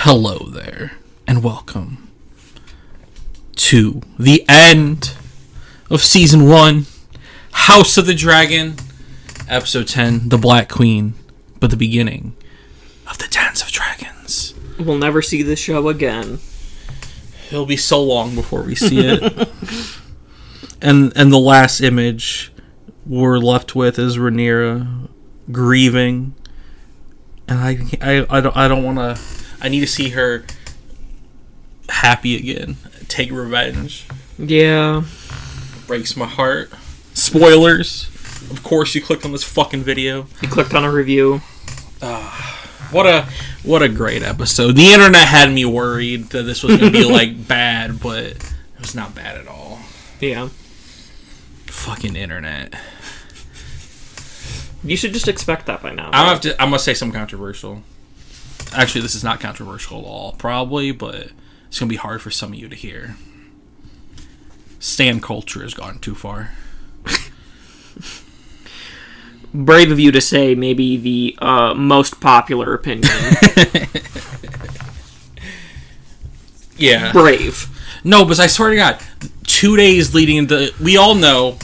Hello there, and welcome to the end of Season 1, House of the Dragon, Episode 10, The Black Queen, but the beginning of the Dance of Dragons. We'll never see this show again. It'll be so long before we see it. and the last image we're left with is Rhaenyra grieving, and I don't want to. I need to see her happy again. Take revenge. Yeah. Breaks my heart. Spoilers. Of course you clicked on this fucking video. You clicked on a review. What a great episode. The internet had me worried that this was going to be like bad, but it was not bad at all. Yeah. Fucking internet. You should just expect that by now. I'm going to say something controversial. Actually, this is not controversial at all, probably, but it's going to be hard for some of you to hear. Stan culture has gone too far. Brave of you to say maybe the most popular opinion. Yeah. Brave. No, but I swear to God, 2 days leading into... We all know...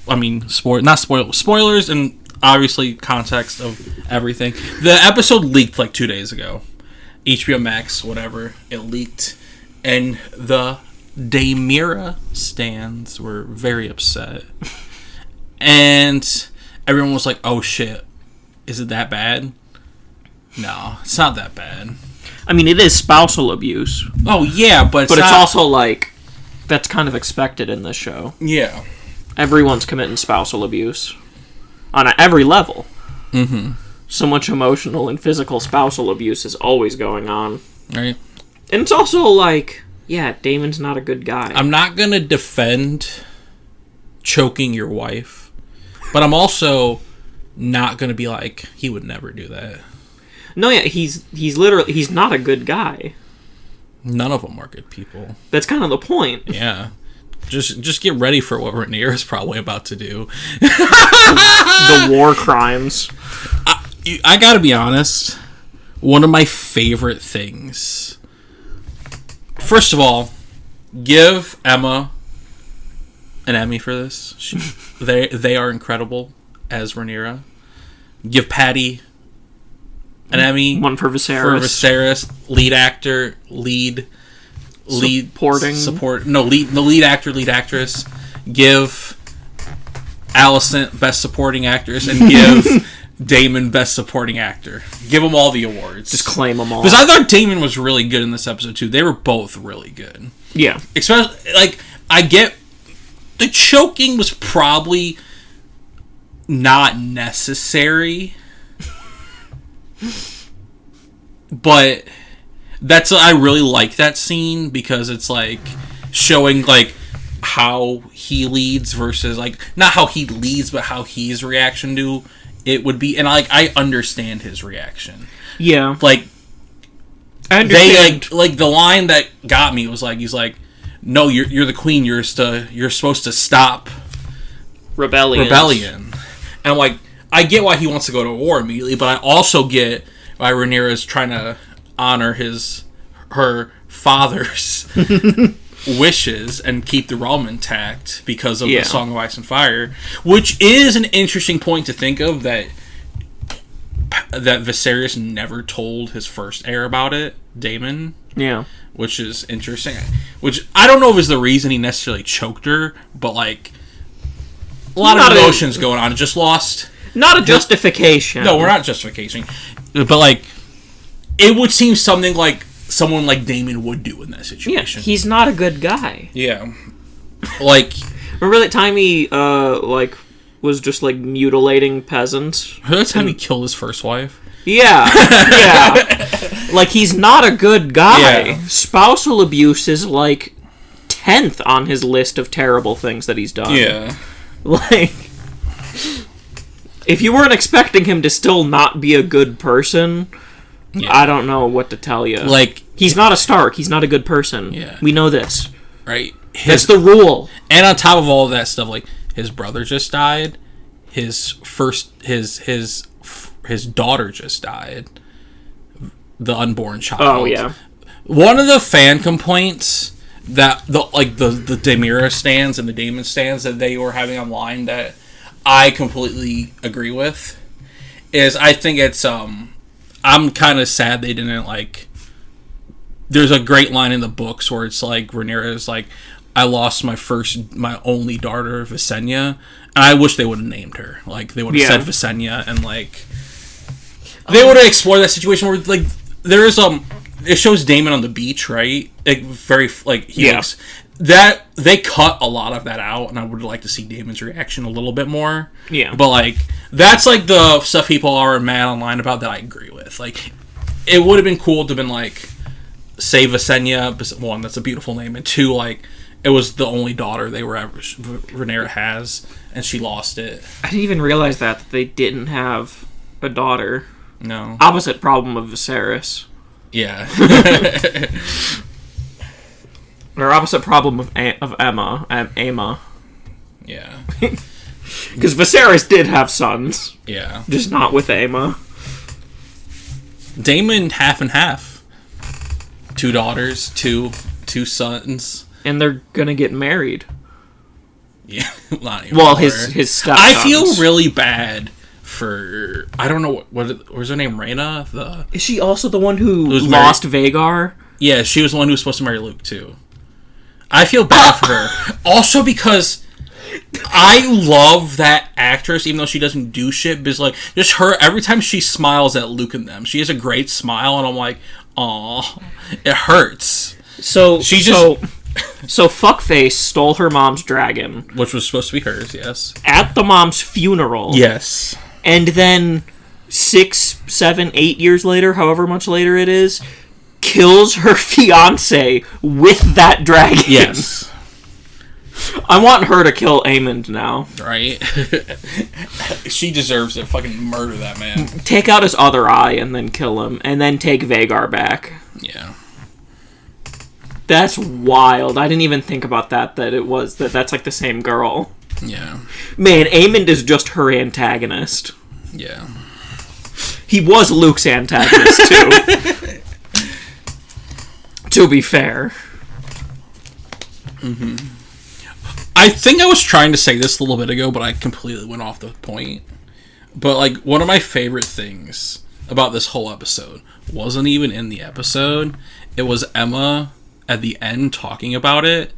I mean, spoilers and... Obviously, context of everything. The episode leaked like 2 days ago. HBO Max, whatever. It leaked. And the Rhaenyra stans were very upset. And everyone was like, oh shit. Is it that bad? No, it's not that bad. I mean, it is spousal abuse. Oh, yeah, but it's also like... That's kind of expected in this show. Yeah. Everyone's committing spousal abuse. On every level. Mm-hmm. So much emotional and physical spousal abuse is always going on. Right. And it's also like, yeah, Daemon's not a good guy. I'm not going to defend choking your wife, but I'm also not going to be like, he would never do that. No, yeah, he's not a good guy. None of them are good people. That's kind of the point. Yeah. Just get ready for what Rhaenyra is probably about to do. The war crimes. I gotta be honest. One of my favorite things. First of all, give Emma an Emmy for this. They are incredible as Rhaenyra. Give Patty an Emmy. One for Viserys. For Viserys, lead actor, lead actor, lead actress. Give Alicent best supporting actress, and give Daemon best supporting actor. Give them all the awards. Just claim them all. Because I thought Daemon was really good in this episode too. They were both really good. Yeah. Especially, like, I get the choking was probably not necessary, but. I really like that scene because it's like showing like how he leads versus like not how he leads but how his reaction to it would be, and I understand his reaction. Yeah, like I understand. They like the line that got me was like he's like, no, you're the queen. You're supposed to stop rebellion. And I'm like, I get why he wants to go to war immediately, but I also get why Rhaenyra is trying to honor her father's wishes and keep the realm intact because of the Song of Ice and Fire, which is an interesting point to think of that Viserys never told his first heir about it, Daemon. Yeah, which is interesting. Which I don't know if is the reason he necessarily choked her, but like a lot of emotions going on. Just lost. Not a justification. No, we're not justifying, but like. It would seem something like someone like Daemon would do in that situation. Yeah, he's not a good guy. Yeah. Like... Remember that time he, was just, mutilating peasants? Remember that time he killed his first wife? Yeah. Yeah. Like, he's not a good guy. Yeah. Spousal abuse is, 10th on his list of terrible things that he's done. Yeah. Like... If you weren't expecting him to still not be a good person... Yeah. I don't know what to tell you. Like, he's not a Stark. He's not a good person. Yeah. We know this. Right. That's the rule. And on top of all of that stuff, like, his brother just died. His daughter just died. the unborn child. Oh yeah. One of the fan complaints that the Daemira stands and the Daemon stands that they were having online that I completely agree with is I think it's I'm kind of sad they didn't like. There's a great line in the books where it's like Rhaenyra is like, I lost my only daughter Visenya, and I wish they would have named her. Like they would have said Visenya, and like they would have explored that situation where like there is it shows Daemon on the beach, right? Like very like he looks that they cut a lot of that out, and I would like to see Daemon's reaction a little bit more. Yeah, but like that's like the stuff people are mad online about that I agree with. Like it would have been cool to have been like say Visenya, one, that's a beautiful name, and two, like it was the only daughter they were ever Rhaenyra has, and she lost it. I didn't even realize that they didn't have a daughter. No. Opposite problem of Viserys. Yeah. Or opposite problem of Emma. Aemma. Yeah. Because Viserys did have sons. Yeah. Just not with Aemma. Daemon half and half. 2 daughters, two sons. And they're gonna get married. Yeah. Not anymore. Well, his stepsons. I feel really bad for... I don't know what was her name? Rhaena? Is she also the one who lost Vhagar? Yeah, she was the one who was supposed to marry Luke too. I feel bad for her. Also because I love that actress, even though she doesn't do shit, because like just her every time she smiles at Luke and them, she has a great smile, and I'm like, aw, it hurts. So fuckface stole her mom's dragon, which was supposed to be hers, yes, at the mom's funeral, yes, and then 6, 7, 8 years later, however much later it is, kills her fiance with that dragon. Yes. I want her to kill Aemond now. Right? She deserves it. Fucking murder that man. Take out his other eye and then kill him, and then take Vhagar back. Yeah. That's wild. I didn't even think about that that's like the same girl. Yeah. Man, Aemond is just her antagonist. Yeah. He was Luke's antagonist, too. To be fair. Mm-hmm. I think I was trying to say this a little bit ago, but I completely went off the point. But, like, one of my favorite things about this whole episode wasn't even in the episode. It was Emma at the end talking about it,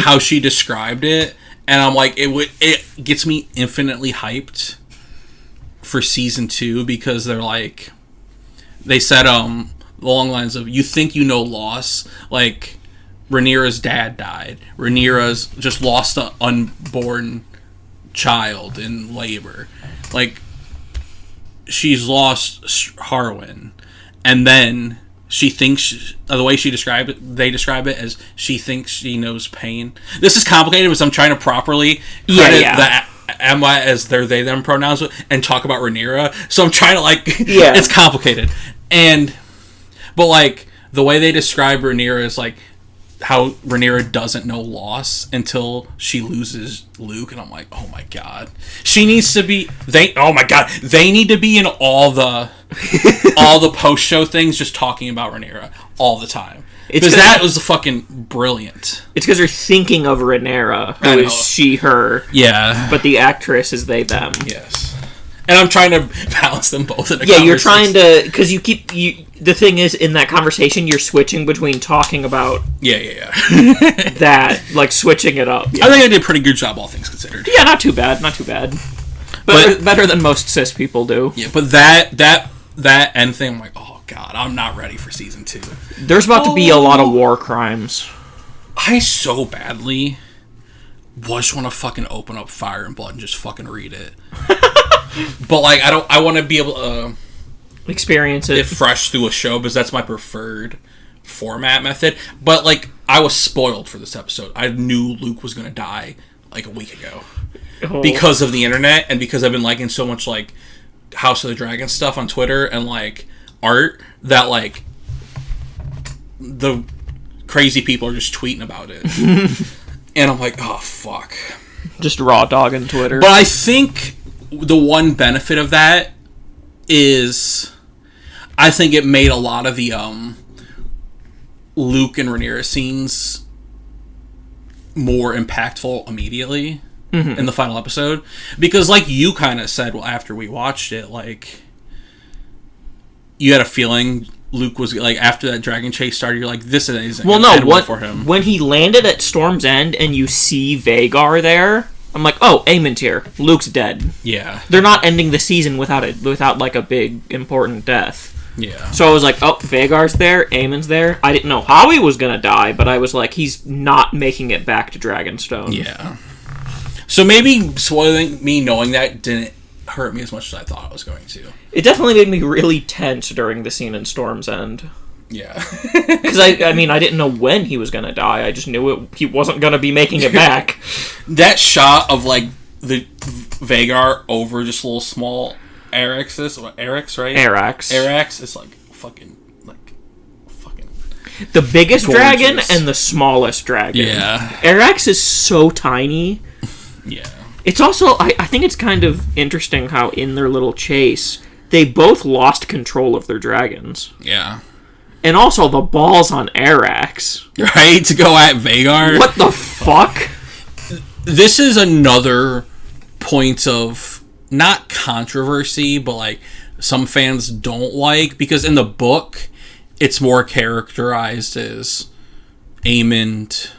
how she described it, and I'm like, it gets me infinitely hyped for season 2 because they're like, they said, along the lines of, you think you know loss, like Rhaenyra's dad died. Rhaenyra's just lost an unborn child in labor. Like, she's lost Harwin. And then she thinks, the way she described it, they describe it as she thinks she knows pain. This is complicated because I'm trying to properly credit the Emma as their they them pronouns and talk about Rhaenyra. So I'm trying to it's complicated. But like the way they describe Rhaenyra is like how Rhaenyra doesn't know loss until she loses Luke, and I'm like, oh my god, she needs to be. They need to be in all the post show things, just talking about Rhaenyra all the time. Because that was fucking brilliant. It's because you're thinking of Rhaenyra, who is she, her. Yeah. But the actress is they, them. Yes. And I'm trying to balance them both in a conversation. You're trying to... Because the thing is, in that conversation, you're switching between talking about... Yeah. that, like, switching it up. Yeah. I think I did a pretty good job, all things considered. Yeah, not too bad. Better than most cis people do. Yeah, but that end thing, I'm like, oh god, I'm not ready for season 2. There's about to be a lot of war crimes. I so badly just want to fucking open up Fire and Blood and just fucking read it. But like, I want to be able to experience it fresh through a show because that's my preferred format method. But like, I was spoiled for this episode. I knew Luke was gonna die like a week ago because of the internet and because I've been liking so much like House of the Dragon stuff on Twitter and like art that like the crazy people are just tweeting about it. And I'm like, oh fuck, just raw dogging Twitter. But I think the one benefit of that is I think it made a lot of the Luke and Rhaenyra scenes more impactful immediately in the final episode, because like you kind of said, well, after we watched it, like you had a feeling Luke was like, after that dragon chase started, you're like, this isn't what for him. When he landed at Storm's End and you see Vhagar there, I'm like, oh, Aemon's here. Luke's dead. Yeah, they're not ending the season without like a big important death. Yeah. So I was like, oh, Vhagar's there, Aemon's there. I didn't know how he was going to die, but I was like, he's not making it back to Dragonstone. Yeah. So maybe spoiling me knowing that didn't hurt me as much as I thought it was going to. It definitely made me really tense during the scene in Storm's End. Yeah. Because, I mean, I didn't know when he was going to die. I just knew he wasn't going to be making it back. That shot of, like, the Vhagar over just a little small Araxes, right? Arax is like fucking. The biggest gorgeous dragon and the smallest dragon. Yeah. Arax is so tiny. Yeah. It's also, I think it's kind of interesting how in their little chase, they both lost control of their dragons. Yeah. And also the balls on Arax. Right? To go at Vhagar. What the fuck? This is another point of not controversy, but like some fans don't like, because in the book it's more characterized as Aemon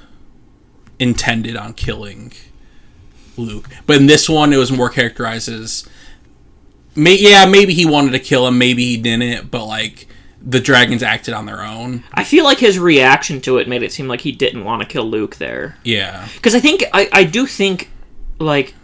intended on killing Luke, but in this one it was more characterized as maybe he wanted to kill him, maybe he didn't, but like the dragons acted on their own. I feel like his reaction to it made it seem like he didn't want to kill Luke there. Yeah, because I do think like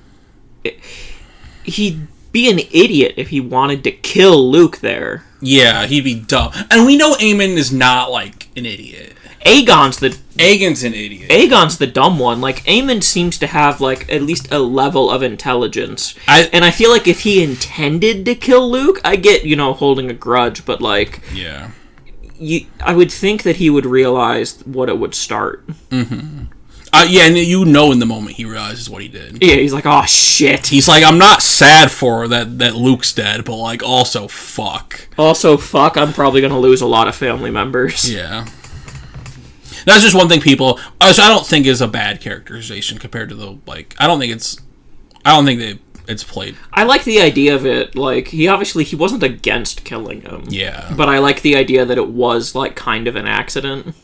he'd be an idiot if he wanted to kill Luke there. Yeah, he'd be dumb. And we know Aemon is not, like, an idiot. Aegon's an idiot. Aegon's the dumb one. Like, Aemon seems to have, like, at least a level of intelligence. And I feel like if he intended to kill Luke, I get, holding a grudge, but, like... Yeah. I would think that he would realize what it would start. Mm-hmm. Yeah, and in the moment he realizes what he did. Yeah, he's like, oh, shit. He's like, I'm not sad for that Luke's dead, but, like, also, fuck. I'm probably going to lose a lot of family members. Yeah. That's just one thing people... So I don't think is a bad characterization compared to the, like... I don't think it's played. I like the idea of it. Like, he wasn't against killing him. Yeah. But I like the idea that it was, like, kind of an accident.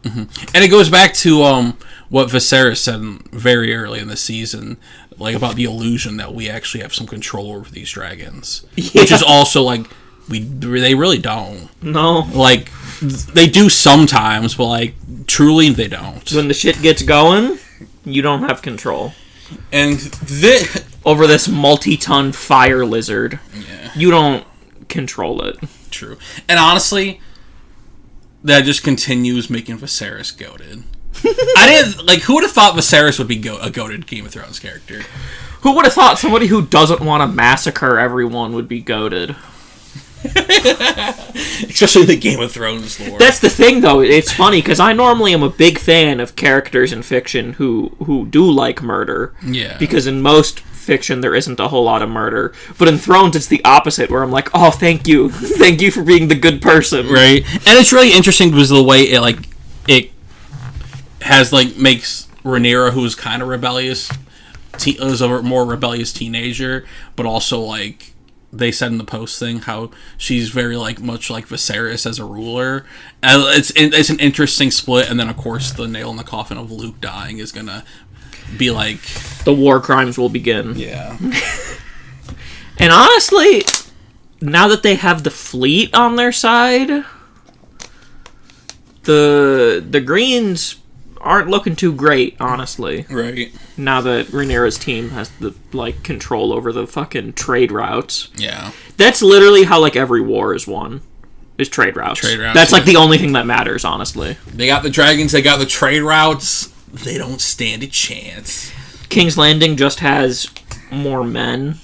Mm-hmm. And it goes back to what Viserys said very early in the season, like about the illusion that we actually have some control over these dragons, which is also like they really don't. No, like they do sometimes, but like truly they don't. When the shit gets going, you don't have control. And over this multi-ton fire lizard, you don't control it. True, and honestly. That just continues making Viserys goated. Who would have thought Viserys would be a goated Game of Thrones character? Who would have thought somebody who doesn't want to massacre everyone would be goated? Especially in the Game of Thrones lore. That's the thing, though. It's funny, because I normally am a big fan of characters in fiction who do like murder. Yeah. Because in most fiction there isn't a whole lot of murder, but in Thrones it's the opposite, where I'm like, oh, thank you for being the good person, right? And it's really interesting because the way it has makes Rhaenyra, who's kind of rebellious, is a more rebellious teenager, but also like they said in the post thing how she's very much like Viserys as a ruler, and it's an interesting split. And then of course the nail in the coffin of Luke dying is gonna be like the war crimes will begin. Yeah. And honestly, now that they have the fleet on their side, the Greens aren't looking too great, honestly. Right. Now that Rhaenyra's team has the control over the fucking trade routes. Yeah. That's literally how every war is won. Is trade routes. That's the only thing that matters, honestly. They got the dragons, they got the trade routes. They don't stand a chance. King's Landing just has more men.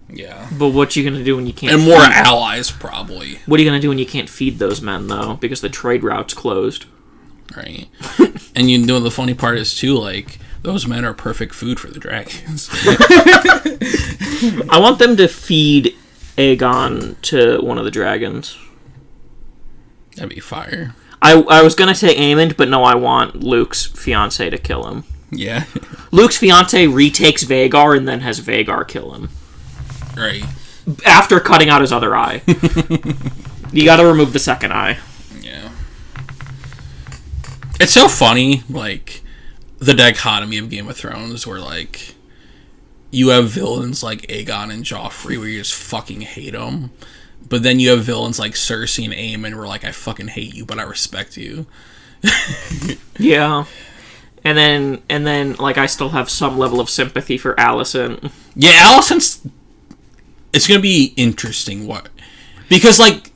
Yeah. But what you gonna do when you can't... And more allies, probably. What are you gonna do when you can't feed those men, though? Because the trade route's closed. Right. And the funny part is, too, those men are perfect food for the dragons. I want them to feed Aegon to one of the dragons. That'd be fire. I was gonna say Aemond, but no, I want Luke's fiance to kill him. Yeah. Luke's fiance retakes Vhagar and then has Vhagar kill him. Right. After cutting out his other eye. You gotta remove the second eye. Yeah. It's so funny, like, the dichotomy of Game of Thrones, where, like, you have villains like Aegon and Joffrey where you just fucking hate them. But then you have villains like Cersei and Aemon where, like, I fucking hate you, but I respect you. Yeah. And then, like, I still have some level of sympathy for Alicent. Yeah, Alicent's... It's gonna be interesting what... Because, like...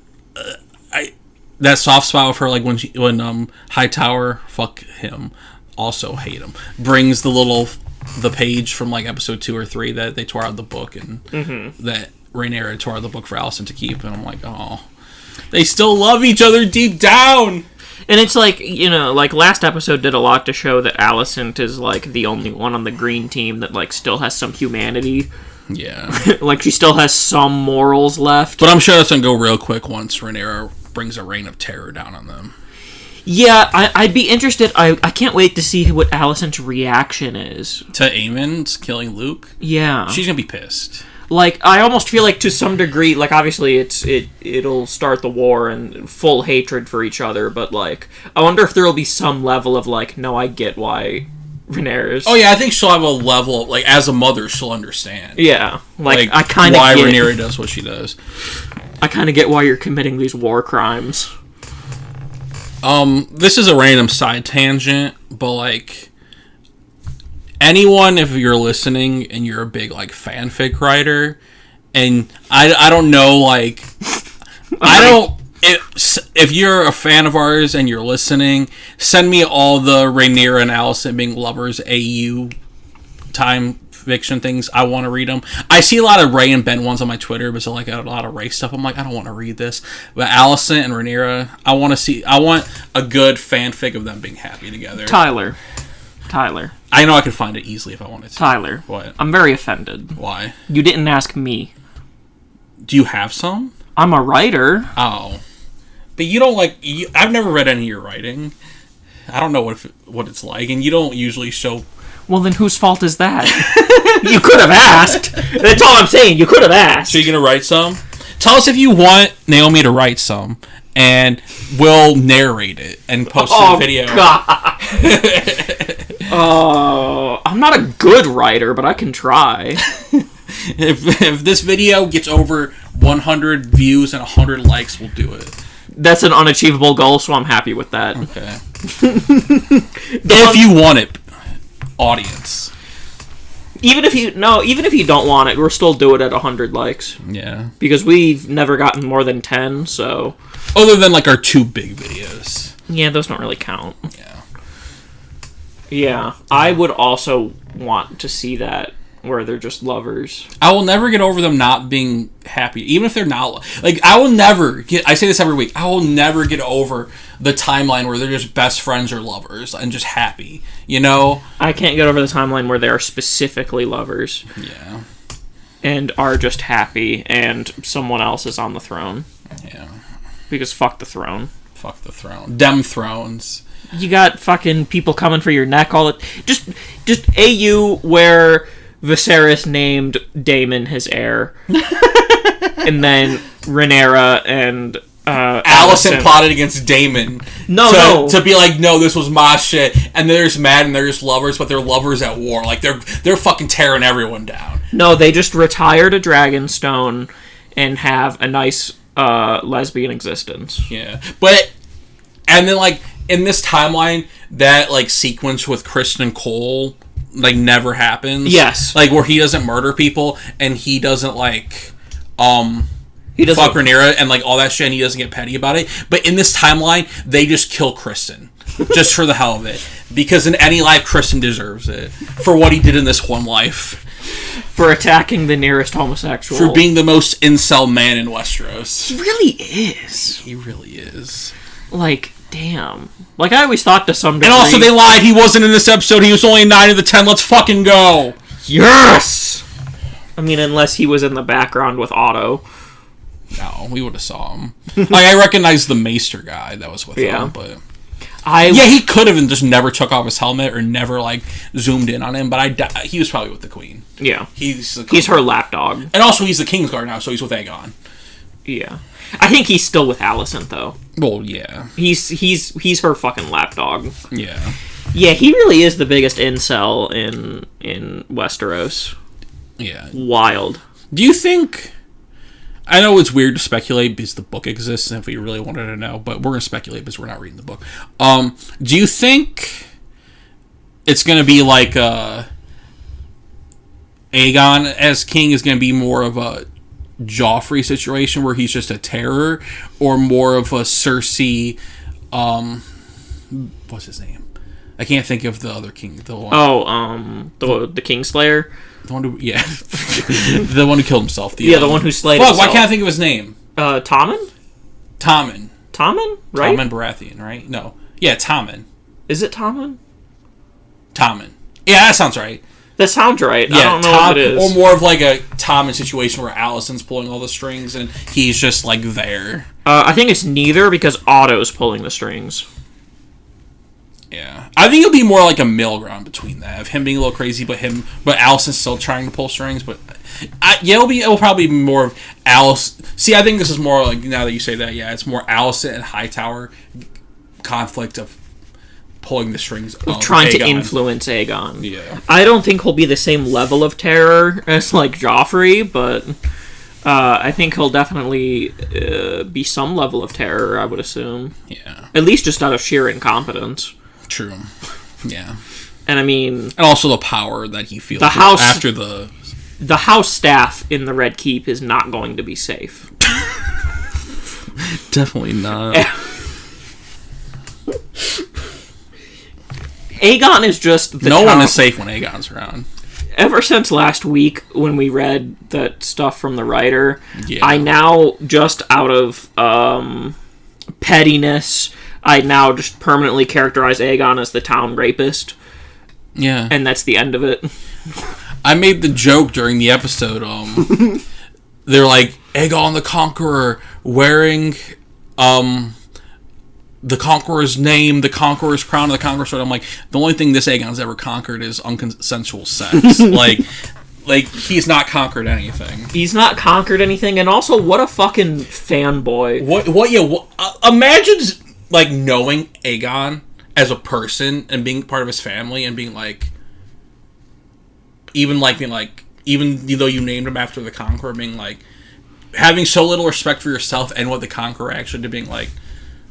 that soft spot with her, like, when Hightower, fuck him, also hate him, brings the page from, like, episode 2 or 3 that they tore out the book, and that Rhaenyra tore out the book for Alicent to keep, and I'm like, oh, they still love each other deep down. And it's like, you know, like, last episode did a lot to show that Alicent is, like, the only one on the green team that, like, still has some humanity. Yeah. Like, she still has some morals left. But I'm sure that's gonna go real quick once Rhaenyra brings a reign of terror down on them. Yeah, I'd be interested. I can't wait to see what Alicent's reaction is. To Aemon's killing Luke? Yeah. She's gonna be pissed. Like, I almost feel like to some degree, like, obviously it'll start the war and full hatred for each other, but, like, I wonder if there'll be some level of, like, no, I get why Rhaenyra's... Oh, yeah, I think she'll have a level, like, as a mother, she'll understand. Yeah. Like I kind of why get... Rhaenyra does what she does. I kind of get why you're committing these war crimes. This is a random side tangent, but, like... Anyone, if you're listening and you're a big, like, fanfic writer, and I don't know, like, if you're a fan of ours and you're listening, send me all the Rhaenyra and Alicent being lovers AU time fiction things. I want to read them. I see a lot of Ray and Ben ones on my Twitter, but so, like, a lot of Ray stuff. I'm like, I don't want to read this. But Alicent and Rhaenyra, I want a good fanfic of them being happy together. Tyler. I know I could find it easily if I wanted to. Tyler. What? I'm very offended. Why? You didn't ask me. Do you have some? I'm a writer. Oh. But you don't like... I've never read any of your writing. I don't know what it's like, and you don't usually show... Well, then whose fault is that? You could have asked. That's all I'm saying. You could have asked. So you're going to write some? Tell us if you want Naomi to write some, and we'll narrate it and post a video. Oh, God. Oh, I'm not a good writer, but I can try. If this video gets over 100 views and 100 likes, we'll do it. That's an unachievable goal, so I'm happy with that. Okay. If you want it, audience. Even if you don't want it, we'll still do it at 100 likes. Yeah. Because we've never gotten more than 10, so... Other than, like, our 2 big videos. Yeah, those don't really count. Yeah. Yeah, I would also want to see that, where they're just lovers. I will never get over them not being happy, even if they're not. Like, I will never get... I say this every week. I will never get over the timeline where they're just best friends or lovers and just happy, you know? I can't get over the timeline where they are specifically lovers. Yeah. And are just happy, and someone else is on the throne. Yeah. Because fuck the throne. Fuck the throne. Dem thrones. You got fucking people coming for your neck all the... Just AU where Viserys named Daemon his heir. And then Rhaenyra and Alicent plotted against Daemon. No. To be like, no, this was my shit. And they're just mad and they're just lovers, but they're lovers at war. Like, they're fucking tearing everyone down. No, they just retire to Dragonstone and have a nice lesbian existence. Yeah. But... And then, like, in this timeline, that, like, sequence with Kristen Cole, like, never happens. Yes. Like, where he doesn't murder people, and he doesn't, like, he doesn't... fuck Rhaenyra, and, like, all that shit, and he doesn't get petty about it. But in this timeline, they just kill Kristen. Just for the hell of it. Because in any life, Kristen deserves it. For what he did in this one life. For attacking the nearest homosexual. For being the most incel man in Westeros. He really is. He really is. Like, damn. Like, I always thought to some degree... And also, they lied. He wasn't in this episode. He was only 9 of the 10. Let's fucking go. Yes! I mean, unless he was in the background with Otto. No, we would have saw him. Like, I recognized the Maester guy that was with him, but... he could have and just never took off his helmet or never, like, zoomed in on him, but he was probably with the Queen. Yeah. He's her lapdog. And also, he's the Kingsguard now, so he's with Aegon. Yeah. I think he's still with Alicent, though. Well, yeah. He's her fucking lapdog. Yeah. Yeah, he really is the biggest incel in Westeros. Yeah. Wild. Do you think... I know it's weird to speculate because the book exists and if we really wanted to know, but we're going to speculate because we're not reading the book. Do you think it's going to be like Aegon as king is going to be more of a Joffrey situation where he's just a terror, or more of a Cersei, what's his name? I can't think of the other king. The one. The Kingslayer? The one who, yeah. The one who killed himself. The one who slayed himself. Why can't I think of his name? Tommen? Tommen, right? Tommen Baratheon, right? No. Yeah, Tommen. Is it Tommen? Tommen. Yeah, that sounds right. That sounds right. Yeah, I don't know what it is. Or more of like a Tommen situation where Alicent's pulling all the strings and he's just like there. I think it's neither because Otto's pulling the strings. Yeah, I think it'll be more like a middle ground between that of him being a little crazy, but Alicent's still trying to pull strings. But it'll probably be more of Alice. See, I think this is more like, now that you say that, yeah, it's more Alicent and Hightower conflict of pulling the strings of trying Aegon. To influence Aegon. Yeah, I don't think he'll be the same level of terror as like Joffrey, but I think he'll definitely be some level of terror. I would assume. Yeah, at least just out of sheer incompetence. True. Yeah. And I mean... And also the power that he feels after the... The house staff in the Red Keep is not going to be safe. Definitely not. Aegon is just... No one is safe when Aegon's around. Ever since last week when we read that stuff from the writer, yeah. I now, just out of pettiness... I now just permanently characterize Aegon as the town rapist. Yeah. And that's the end of it. I made the joke during the episode, they're like, Aegon the Conqueror wearing, the Conqueror's name, the Conqueror's crown, and the Conqueror's sword. I'm like, the only thing this Aegon's ever conquered is unconsensual sex. Like, he's not conquered anything. He's not conquered anything, and also, what a fucking fanboy. Imagine... like, knowing Aegon as a person and being part of his family and being like, even though you named him after the Conqueror, being like, having so little respect for yourself and what the Conqueror actually did, being like,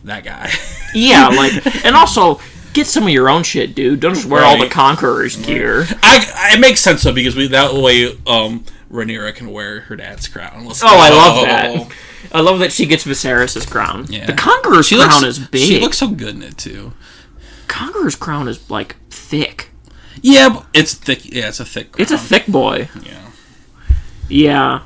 that guy. Yeah, like, and also, get some of your own shit, dude. Don't just wear all the Conqueror's gear. It makes sense, though, because that way, Rhaenyra can wear her dad's crown. I love that. I love that she gets Viserys' crown. Yeah. The Conqueror's crown is big. She looks so good in it, too. Conqueror's crown is, like, thick. Yeah, but it's thick. Yeah, it's a thick crown. It's a thick boy. Yeah. Yeah.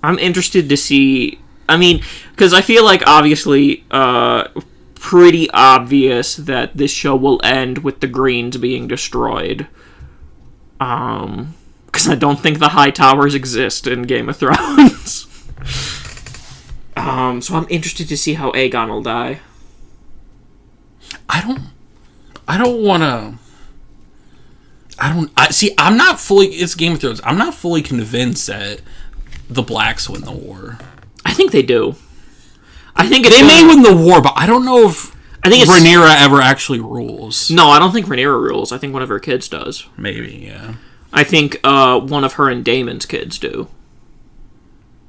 I'm interested to see... I mean, because I feel like, obviously, pretty obvious that this show will end with the Greens being destroyed. Because I don't think the High Towers exist in Game of Thrones. So I'm interested to see how Aegon will die. I don't want to... I'm not fully... It's Game of Thrones. I'm not fully convinced that the Blacks win the war. I think they do. I think they may win the war, but I don't know if Rhaenyra ever actually rules. No, I don't think Rhaenyra rules. I think one of her kids does. Maybe, yeah. I think one of her and Daemon's kids do.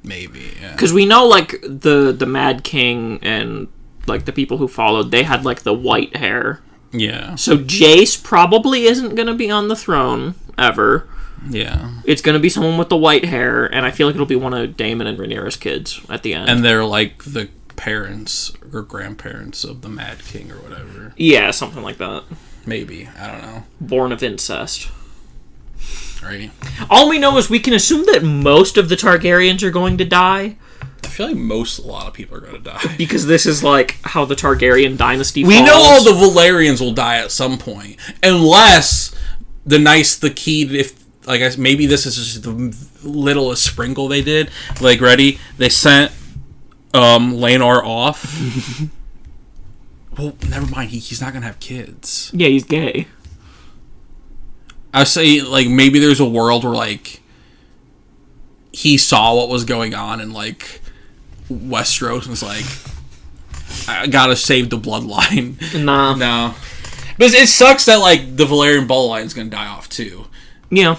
Maybe, yeah. Because we know, like, the Mad King and, like, the people who followed, they had, like, the white hair. Yeah. So Jace probably isn't going to be on the throne, ever. Yeah. It's going to be someone with the white hair, and I feel like it'll be one of Daemon and Rhaenyra's kids at the end. And they're, like, the parents or grandparents of the Mad King or whatever. Yeah, something like that. Maybe. I don't know. Born of incest. Right. All we know is we can assume that most of the Targaryens are going to die. I feel like a lot of people are going to die. Because this is, like, how the Targaryen dynasty We falls. know all the Valerians will die at some point. Unless the like maybe this is just the littlest sprinkle they did. Like, ready? They sent Lanar off. Well, never mind. He's not gonna have kids. Yeah, he's gay. I say, like, maybe there's a world where, like, he saw what was going on in, like, Westeros and was like, I gotta save the bloodline. Nah. No. But it sucks that, like, the Valyrian bloodline's gonna die off, too. Yeah.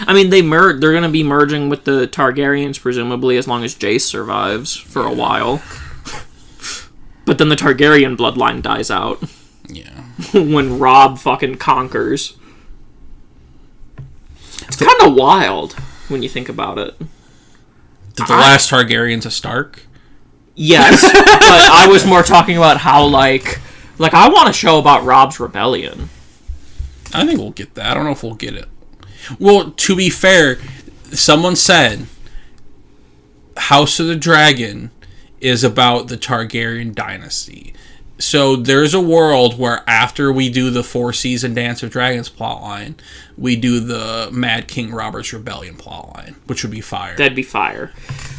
I mean, they're gonna be merging with the Targaryens, presumably, as long as Jace survives for a while. But then the Targaryen bloodline dies out. Yeah. When Robb fucking conquers. It's kind of wild when you think about it. Did the last Targaryens a Stark? Yes, but I was more talking about how, like I want a show about Robb's rebellion. I think we'll get that. I don't know if we'll get it. Well, to be fair, someone said House of the Dragon is about the Targaryen dynasty. So there's a world where after we do the 4-season Dance of Dragons plotline, we do the Mad King Robert's Rebellion plotline, which would be fire. That'd be fire.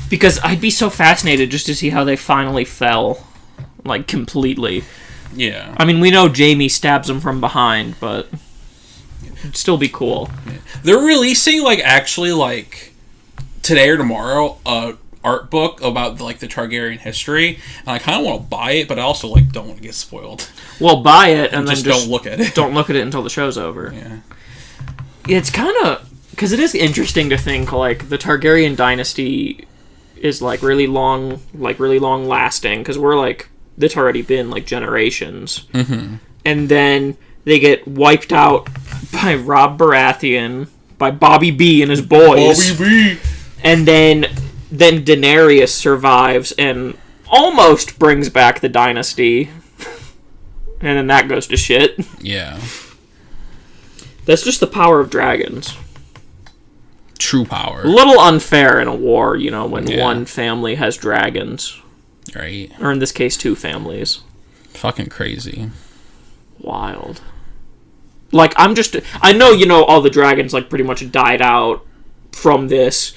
Because I'd be so fascinated just to see how they finally fell, like, completely. Yeah. I mean, we know Jaime stabs him from behind, but it'd still be cool. Yeah. They're releasing, like, actually, like, today or tomorrow, art book about, like, the Targaryen history, and I kind of want to buy it, but I also, like, don't want to get spoiled. Well, buy it and then just don't look at it. Don't look at it until the show's over. Yeah. It's kind of... Because it is interesting to think, like, the Targaryen dynasty is, like, really long lasting, because we're, like, it's already been, like, generations. Mm-hmm. And then they get wiped out by Robb Baratheon, by Bobby B and his boys. Bobby B! And then Daenerys survives and almost brings back the dynasty. And then that goes to shit. Yeah. That's just the power of dragons. True power. A little unfair in a war, you know, when one family has dragons. Right. Or in this case, 2 families. Fucking crazy. Wild. Like, I know, you know, all the dragons, like, pretty much died out from this.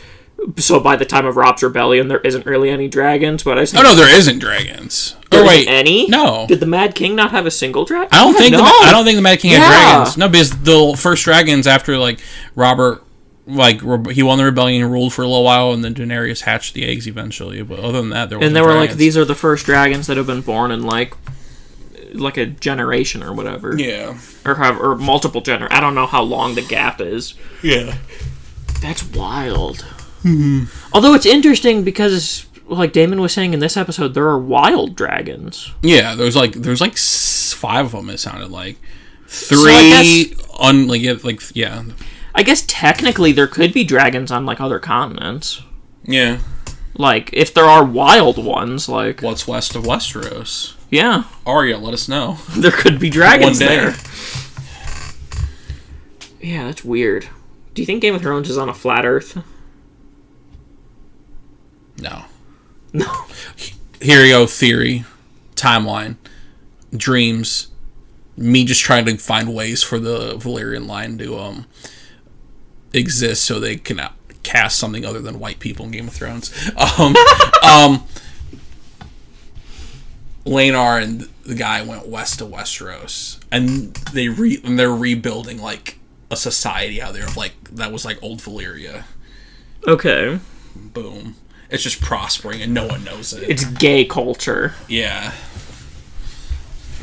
So by the time of Robb's Rebellion, there isn't really any dragons, but I just no, there isn't dragons. There isn't any? No. Did the Mad King not have a single dragon? I don't think the Mad King had dragons. No, because the first dragons after, like, Robert, like, he won the rebellion and ruled for a little while, and then Daenerys hatched the eggs eventually. But other than that, there wasn't. And they were dragons. like, these are the first dragons that have been born in, like a generation or whatever. Yeah. Or multiple generations. I don't know how long the gap is. Yeah. That's wild. Mm-hmm. Although it's interesting because, like Damon was saying in this episode, there are wild dragons. Yeah, there's like 5 of them. It sounded like 3 yeah. I guess technically there could be dragons on like other continents. Yeah. Like if there are wild ones, like what's west of Westeros? Yeah. Arya, let us know. There could be dragons One day. there. Yeah, that's weird. Do you think Game of Thrones is on a flat Earth? No. No. Here you go, theory, timeline, dreams, me just trying to find ways for the Valyrian line to exist so they can cast something other than white people in Game of Thrones. Lanar and the guy went west to Westeros, and they're rebuilding like a society out there of like that was like old Valyria. Okay. Boom. It's just prospering and no one knows it. It's gay culture. Yeah.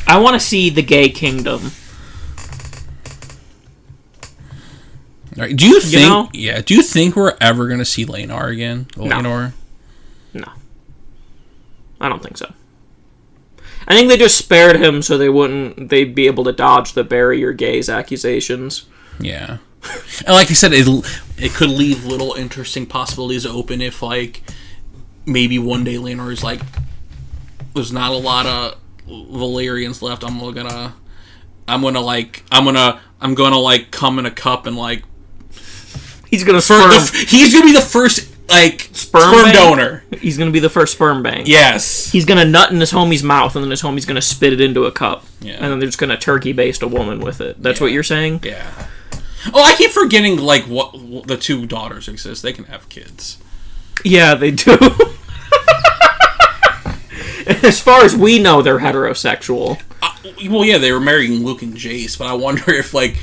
I want to see the gay kingdom. All right. Do you think? Do you think we're ever gonna see Lanar again? Lanar? No. I don't think so. I think they just spared him so they'd be able to dodge the bury your gays accusations. Yeah. And like I said, it could leave little interesting possibilities open if, like, maybe one day Lanar is like, there's not a lot of Valyrians left. I'm gonna come in a cup and like. He's gonna he's gonna be the first like sperm donor. He's gonna be the first sperm bank. Yes. He's gonna nut in his homie's mouth, and then his homie's gonna spit it into a cup. Yeah. And then they're just gonna turkey baste a woman with it. That's what you're saying? Yeah. Oh, I keep forgetting, like, what the two daughters exist. They can have kids. Yeah, they do. As far as we know, they're heterosexual. Well, yeah, they were marrying Luke and Jace, but I wonder if, like,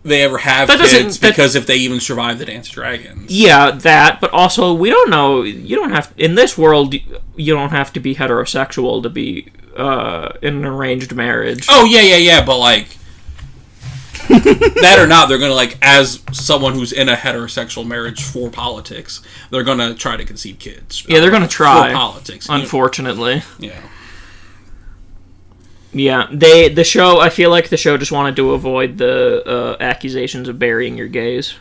they ever have kids because if they even survive the Dance of Dragons. Yeah, that, but also, we don't know, you don't have, in this world, you don't have to be heterosexual to be in an arranged marriage. Oh, yeah, but, like, that or not, they're gonna, like, as someone who's in a heterosexual marriage for politics, they're gonna try to conceive kids. Yeah, they're gonna try. For politics. Unfortunately. Yeah. Yeah, the show, I feel like the show just wanted to avoid the accusations of burying your gays.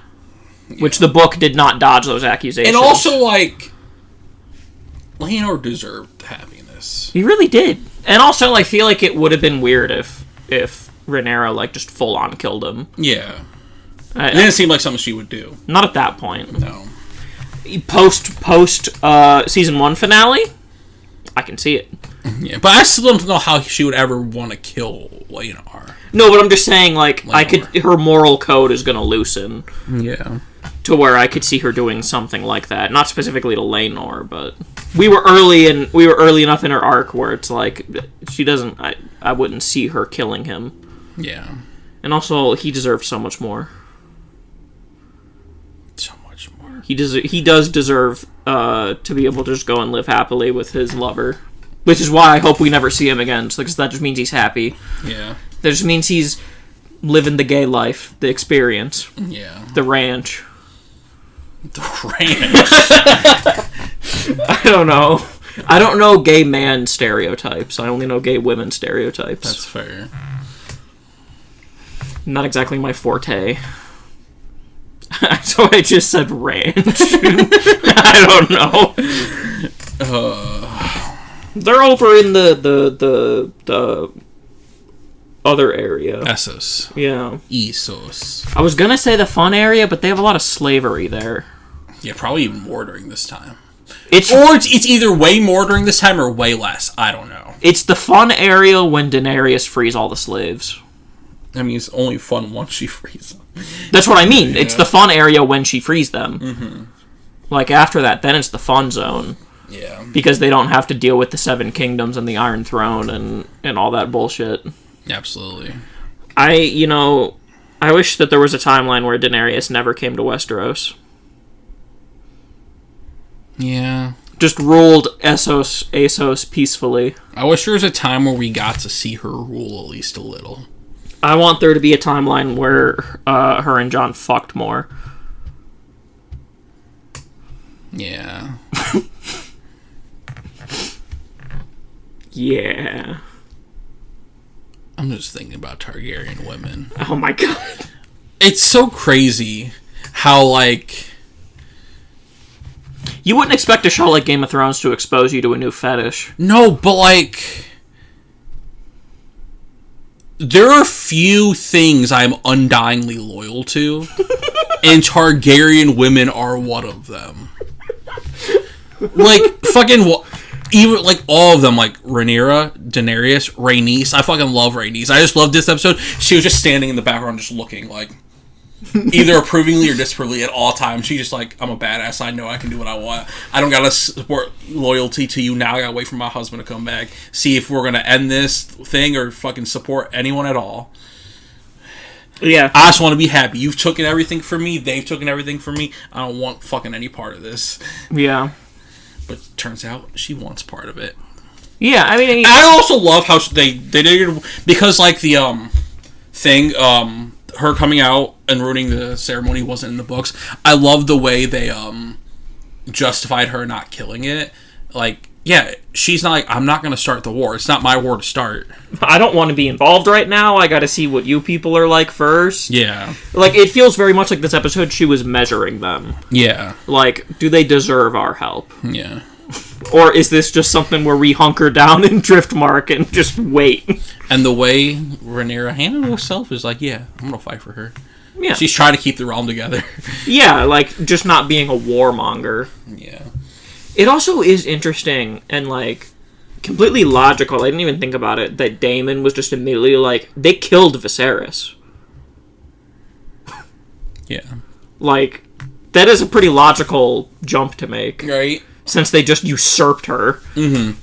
Yeah. Which the book did not dodge those accusations. And also, like, Leonor deserved happiness. He really did. And also, I feel like it would have been weird if Rhaenyra, like, just full-on killed him. Yeah. It didn't seem like something she would do. Not at that point. No. Post season 1 finale, I can see it. Yeah, but I still don't know how she would ever want to kill Leonor. No, but I'm just saying, like, her moral code is going to loosen. Yeah. To where I could see her doing something like that. Not specifically to Laenor, but we were early enough in her arc where it's like she doesn't. I wouldn't see her killing him. Yeah. And also, he deserves so much more. So much more. He does deserve to be able to just go and live happily with his lover, which is why I hope we never see him again. Because that just means he's happy. Yeah. That just means he's living the gay life, the experience. Yeah. The ranch. The ranch. I don't know. I don't know gay man stereotypes. I only know gay women stereotypes. That's fair. Not exactly my forte. So I just said ranch. I don't know. They're over in the other area. Essos. Yeah. Essos. I was gonna say the fun area, but they have a lot of slavery there. Yeah, probably even more during this time. It's either way more during this time or way less. I don't know. It's the fun area when Daenerys frees all the slaves. I mean, it's only fun once she frees them. That's what I mean. Yeah. It's the fun area when she frees them. Mm-hmm. Like, after that, then it's the fun zone. Yeah. Because they don't have to deal with the Seven Kingdoms and the Iron Throne and all that bullshit. Absolutely. I wish that there was a timeline where Daenerys never came to Westeros. Yeah. Just ruled Essos peacefully. I wish there was a time where we got to see her rule at least a little. I want there to be a timeline where her and Jon fucked more. Yeah. Yeah. I'm just thinking about Targaryen women. Oh my god. It's so crazy how, like... You wouldn't expect a show like Game of Thrones to expose you to a new fetish. No, but, like... There are few things I'm undyingly loyal to, and Targaryen women are one of them. Like, fucking... Even, like, all of them, like, Rhaenyra, Daenerys, Rhaenys. I fucking love Rhaenys. I just love this episode. She was just standing in the background just looking, like, either approvingly or disapprovingly at all times. She's just like, I'm a badass. I know I can do what I want. I don't gotta support loyalty to you now. I gotta wait for my husband to come back. See if we're gonna end this thing or fucking support anyone at all. Yeah. I just want to be happy. You've taken everything from me. They've taken everything from me. I don't want fucking any part of this. Yeah. But turns out she wants part of it. Yeah, I mean... I also love how they did... Because, like, the, thing, her coming out and ruining the ceremony wasn't in the books. I love the way they, justified her not killing it. Like, yeah, she's not like, I'm not going to start the war. It's not my war to start. I don't want to be involved right now. I got to see what you people are like first. Yeah. Like, it feels very much like this episode, she was measuring them. Yeah. Like, do they deserve our help? Yeah. Or is this just something where we hunker down in Driftmark and just wait? And the way Rhaenyra handled herself is like, yeah, I'm going to fight for her. Yeah. She's trying to keep the realm together. Yeah, like, just not being a warmonger. Yeah. It also is interesting and, like, completely logical. I didn't even think about it, that Daemon was just immediately like, they killed Viserys. Yeah. Like, that is a pretty logical jump to make. Right. Since they just usurped her. Mm-hmm.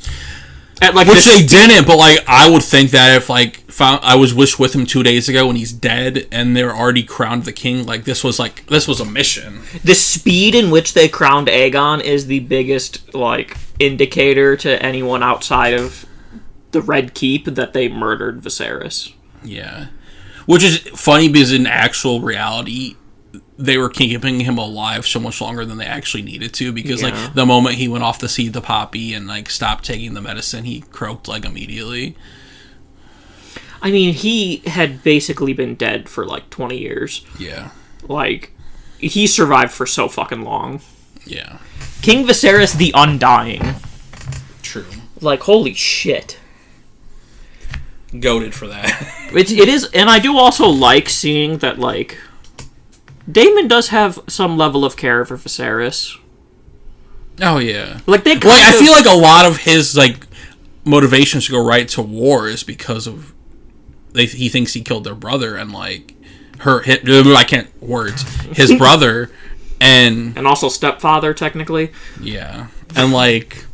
Which they didn't, but, like, I would think that if, like, I was with him 2 days ago and he's dead and they're already crowned the king, like, this was a mission. The speed in which they crowned Aegon is the biggest, like, indicator to anyone outside of the Red Keep that they murdered Viserys. Yeah. Which is funny because in actual reality, they were keeping him alive so much longer than they actually needed to, because like the moment he went off to seed the poppy and like stopped taking the medicine, he croaked like immediately. I mean, he had basically been dead for like 20 years. Yeah. Like, he survived for so fucking long. Yeah. King Viserys the Undying. True. Like, holy shit. Goated for that. It is, and I do also like seeing that, like, Daemon does have some level of care for Viserys. Oh yeah. Like they. I feel like a lot of his like motivations to go right to war is because of he thinks he killed their brother and like I can't words his brother and also stepfather technically. Yeah, and like.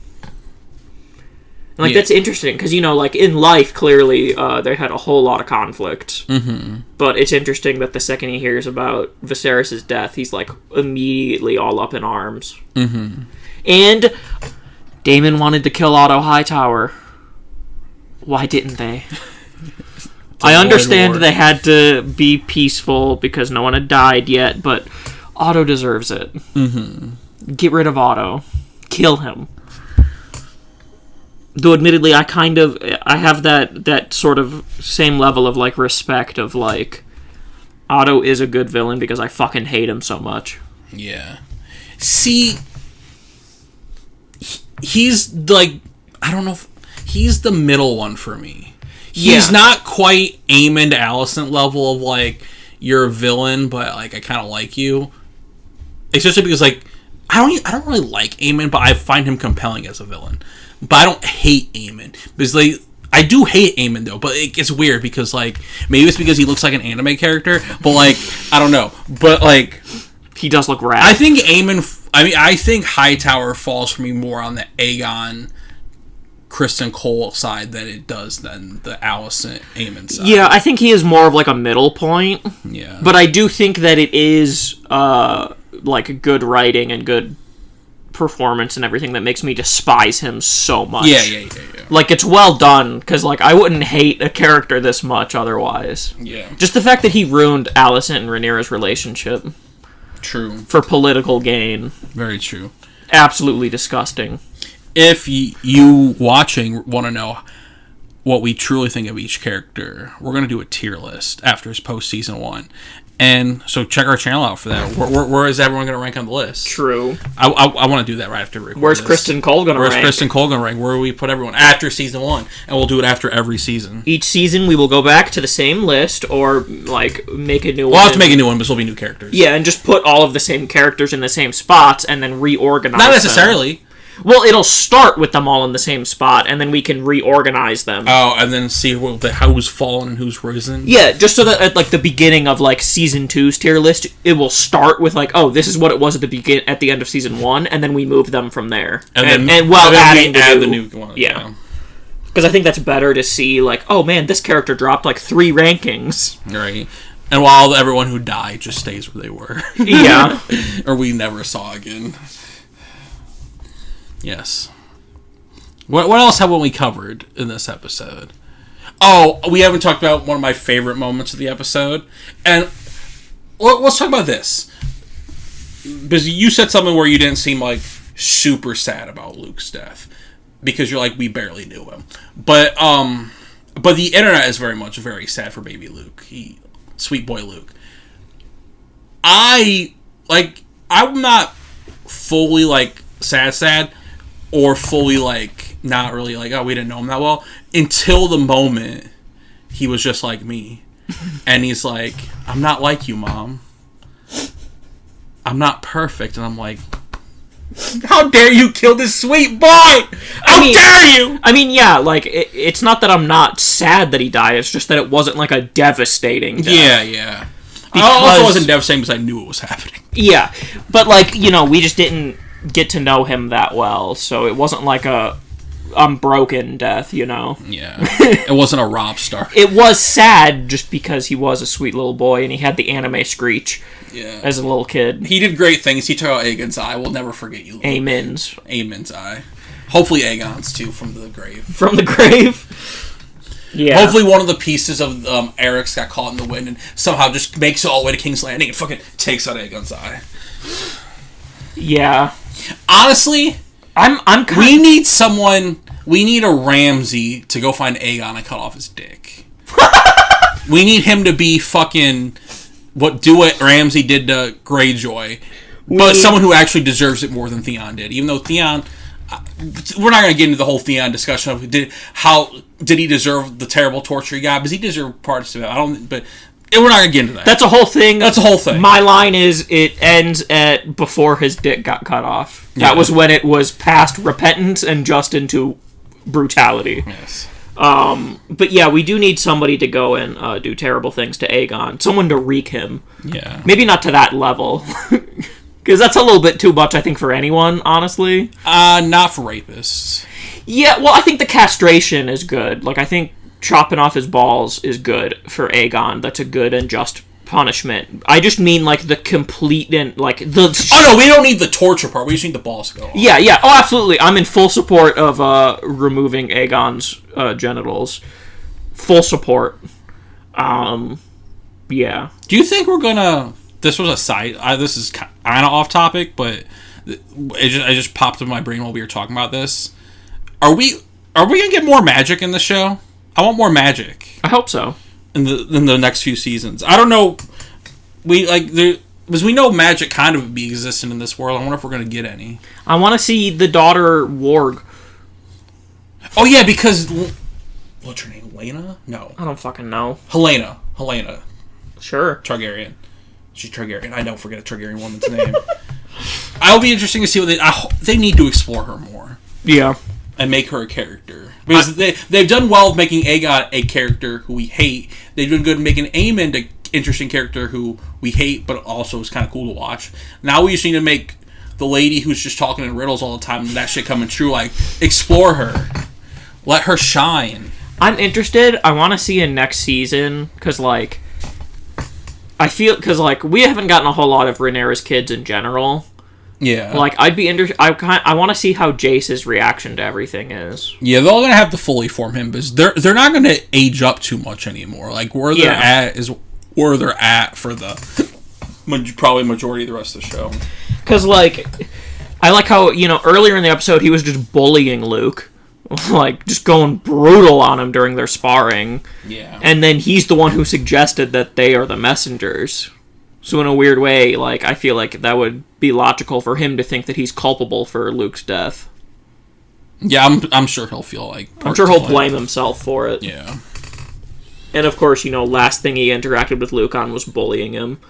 Like, that's interesting, because, you know, like, in life, clearly, they had a whole lot of conflict. Mm-hmm. But it's interesting that the second he hears about Viserys' death, he's, like, immediately all up in arms. Mm-hmm. And Daemon wanted to kill Otto Hightower. Why didn't they? I understand they had to be peaceful because no one had died yet, but Otto deserves it. Mm-hmm. Get rid of Otto. Kill him. Though, admittedly, I have that sort of same level of, like, respect of, like, Otto is a good villain because I fucking hate him so much. Yeah. See, he's, like, I don't know if, he's the middle one for me. He's not quite Aemond Alicent level of, like, you're a villain, but, like, I kind of like you. Especially because, like, I don't really like Aemond, but I find him compelling as a villain. But I don't hate Aemond. Because, like, I do hate Aemond, though. But it gets weird because, like, maybe it's because he looks like an anime character. But, like, I don't know. But, like... He does look rad. I think Aemond... I think Hightower falls for me more on the Aegon, Kristen Cole side than it does than the Alicent Aemond side. Yeah, I think he is more of, like, a middle point. Yeah. But I do think that it is, like, good writing and good performance and everything that makes me despise him so much. Yeah. Like, it's well done, because, like, I wouldn't hate a character this much otherwise. Yeah. Just the fact that he ruined Alicent and Rhaenyra's relationship. True. For political gain. Very true. Absolutely disgusting. If you watching want to know what we truly think of each character, we're going to do a tier list after his post-season 1. And so check our channel out for that. Where is everyone going to rank on the list? True. I want to do that right after we record Where's this. Kristen Cole going to rank? Where's Kristen Cole going to rank? Where do we put everyone after season 1? And we'll do it after every season. Each season we will go back to the same list or, like, make a new one. We'll have to make a new one, but this will be new characters. Yeah, and just put all of the same characters in the same spots and then reorganize Not necessarily. them. Well, it'll start with them all in the same spot, and then we can reorganize them. Oh, and then see who's fallen and who's risen? Yeah, just so that at, like, the beginning of, like, Season 2's tier list, it will start with, like, oh, this is what it was at the end of Season 1, and then we move them from there. And then adding the new one. Yeah. Because I think that's better to see, like, oh, man, this character dropped, like, 3 rankings. Right. And while everyone who died just stays where they were. Yeah. Or we never saw again. Yes. What else haven't we covered in this episode? Oh, we haven't talked about one of my favorite moments of the episode. And let's talk about this. Because you said something where you didn't seem like super sad about Luke's death. Because you're like, we barely knew him. But the internet is very sad for baby Luke. Sweet boy Luke. I'm not fully like sad. Or fully, like, not really, like, oh, we didn't know him that well. Until the moment he was just like me. And he's like, I'm not like you, Mom. I'm not perfect. And I'm like, how dare you kill this sweet boy? How dare you? I mean, yeah, like, it's not that I'm not sad that he died. It's just that it wasn't, like, a devastating death. Yeah. I also wasn't devastating because I knew it was happening. Yeah, but like, we just didn't get to know him that well, so it wasn't like a unbroken death, Yeah, it wasn't a Rob Stark. It was sad just because he was a sweet little boy and he had the anime screech. Yeah, as a little kid. He did great things. He took out Aegon's eye. We'll never forget you. Aemon's eye. Hopefully Aegon's too, from the grave. From the grave. Yeah. Hopefully one of the pieces of Eric's got caught in the wind and somehow just makes it all the way to King's Landing and fucking takes out Aegon's eye. Yeah. Honestly, we need a Ramsay to go find Aegon and cut off his dick. We need him to be fucking do what Ramsay did to Greyjoy, but someone who actually deserves it more than Theon did. Even though Theon, we're not going to get into the whole Theon discussion of did he deserve the terrible torture he got? Because he deserved parts of it. But we're not going to get into that. That's a whole thing. That's a whole thing. My line is it ends at before his dick got cut off. Yeah. That was when it was past repentance and just into brutality. Yes. But yeah, we do need somebody to go and do terrible things to Aegon. Someone to wreak him. Yeah. Maybe not to that level. Because that's a little bit too much, I think, for anyone, honestly. Not for rapists. Yeah, well, I think the castration is good. Like, I think chopping off his balls is good for Aegon. That's a good and just punishment. I just mean, like, the complete and, like, the... Oh, no, we don't need the torture part. We just need the balls to go off. Yeah. Oh, absolutely. I'm in full support of removing Aegon's genitals. Full support. Yeah. Do you think we're gonna... This was a side... this is kind of off topic, but it just popped in my brain while we were talking about this. Are we gonna get more magic in the show? I want more magic. I hope so. In the next few seasons. I don't know. Because we know magic kind of be existent in this world. I wonder if we're going to get any. I want to see the daughter Warg. Oh, yeah, because... What's her name? Lena? No. I don't fucking know. Helena. Sure. Targaryen. She's Targaryen. I don't forget a Targaryen woman's name. It'll be interesting to see what they need to explore her more. Yeah. And make her a character. Because they've done well with making Aegon a character who we hate. They've done good making Aemond an interesting character who we hate, but also is kind of cool to watch. Now we just need to make the lady who's just talking in riddles all the time and that shit coming true, like, explore her. Let her shine. I'm interested. I want to see a next season, because, like, we haven't gotten a whole lot of Rhaenyra's kids in general. Yeah. Like, I'd be interested. I want to see how Jace's reaction to everything is. Yeah, they're all going to have to fully form him, because they're not going to age up too much anymore. Like, where they're at is where they're at for the probably majority of the rest of the show. Because, like, I like how, earlier in the episode, he was just bullying Luke. Like, just going brutal on him during their sparring. Yeah. And then he's the one who suggested that they are the messengers. So in a weird way, like, I feel like that would be logical for him to think that he's culpable for Luke's death. Yeah, I'm sure he'll feel like... I'm sure he'll blame himself for it. Yeah. And of course, last thing he interacted with Luke on was bullying him.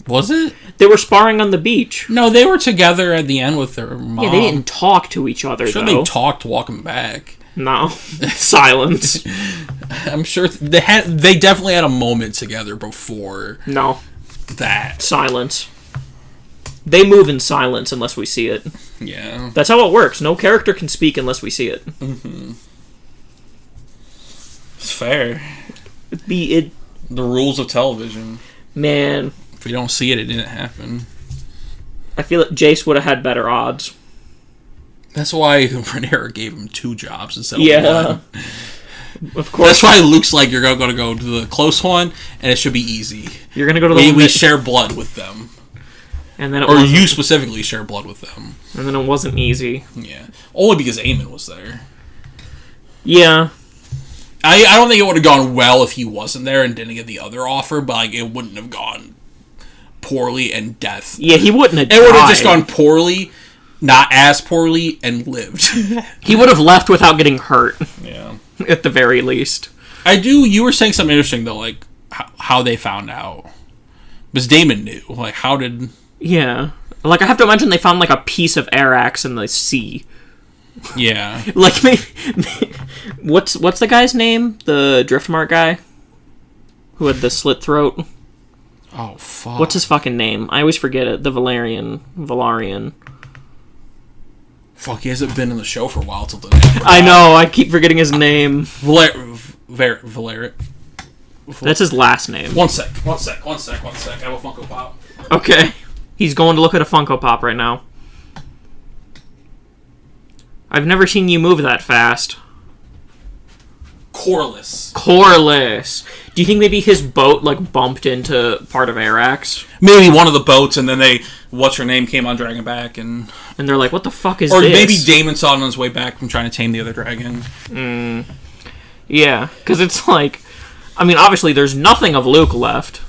Was it? They were sparring on the beach. No, they were together at the end with their mom. Yeah, they didn't talk to each other, I'm sure though. they talked walking back. No. Silence. I'm sure they definitely had a moment together before. No. That. Silence. They move in silence unless we see it. Yeah. That's how it works. No character can speak unless we see it. Mm-hmm. It's fair. The rules of television. Man. If we don't see it, it didn't happen. I feel like Jace would have had better odds. That's why Rhaenyra gave him 2 jobs instead of 1. Of course. That's why Luke's like, you're going to go to the close one, and it should be easy. You're going to go to the we share blood with them. And then you specifically share blood with them. And then it wasn't easy. Yeah. Only because Aemon was there. Yeah. I don't think it would have gone well if he wasn't there and didn't get the other offer, but like it wouldn't have gone poorly and death. Yeah, he wouldn't have It would have just gone poorly, not as poorly, and lived. He would have left without getting hurt. Yeah. At the very least. You were saying something interesting, though, like how they found out. Because Daemon knew. Like, how did... Yeah. Like, I have to imagine they found, like, a piece of Arax in the sea. Yeah. Like, maybe what's the guy's name? The Driftmark guy? Who had the slit throat? Oh, fuck. What's his fucking name? I always forget it. The Valarian. Fuck, he hasn't been in the show for a while till the I know, I keep forgetting his name. Valerian. That's his last name. One sec. I have a Funko Pop. Okay. He's going to look at a Funko Pop right now. I've never seen you move that fast. Corliss. Do you think maybe his boat, like, bumped into part of Arax? Maybe one of the boats, and then what's her name, came on dragging back, and they're like, what the fuck is or this? Or maybe Damon saw it on his way back from trying to tame the other dragon. Yeah, because it's like, I mean, obviously there's nothing of Luke left.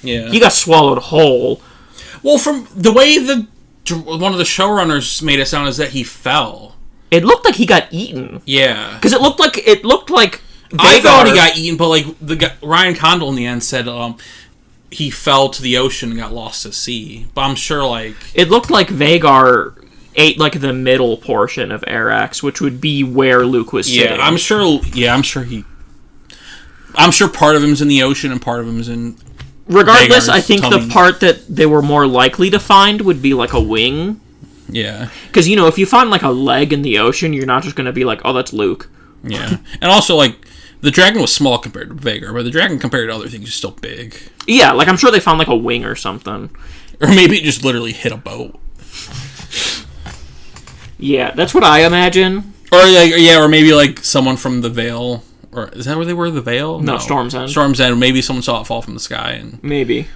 Yeah. He got swallowed whole. Well, from the way one of the showrunners made it sound is that he fell. It looked like he got eaten. Yeah. Because it looked like Vagar. I thought he got eaten, but like Ryan Condal in the end said he fell to the ocean and got lost to sea. But I'm sure it looked like Vagar ate like the middle portion of Arax, which would be where Luke was sitting. I'm sure part of him's in the ocean and part of him's in regardless, Vagar's I think tummy. the part that they were more likely to find would be like a wing. Yeah. Because, if you find like a leg in the ocean, you're not just going to be like, oh, that's Luke. Yeah. And also, the dragon was small compared to Vagar, but the dragon compared to other things is still big. Yeah, I'm sure they found like a wing or something. Or maybe it just literally hit a boat. Yeah, that's what I imagine. Or maybe someone from the Vale. Or is that where they were, the Vale? No, Storm's End. Storm's End. Maybe someone saw it fall from the sky. And maybe.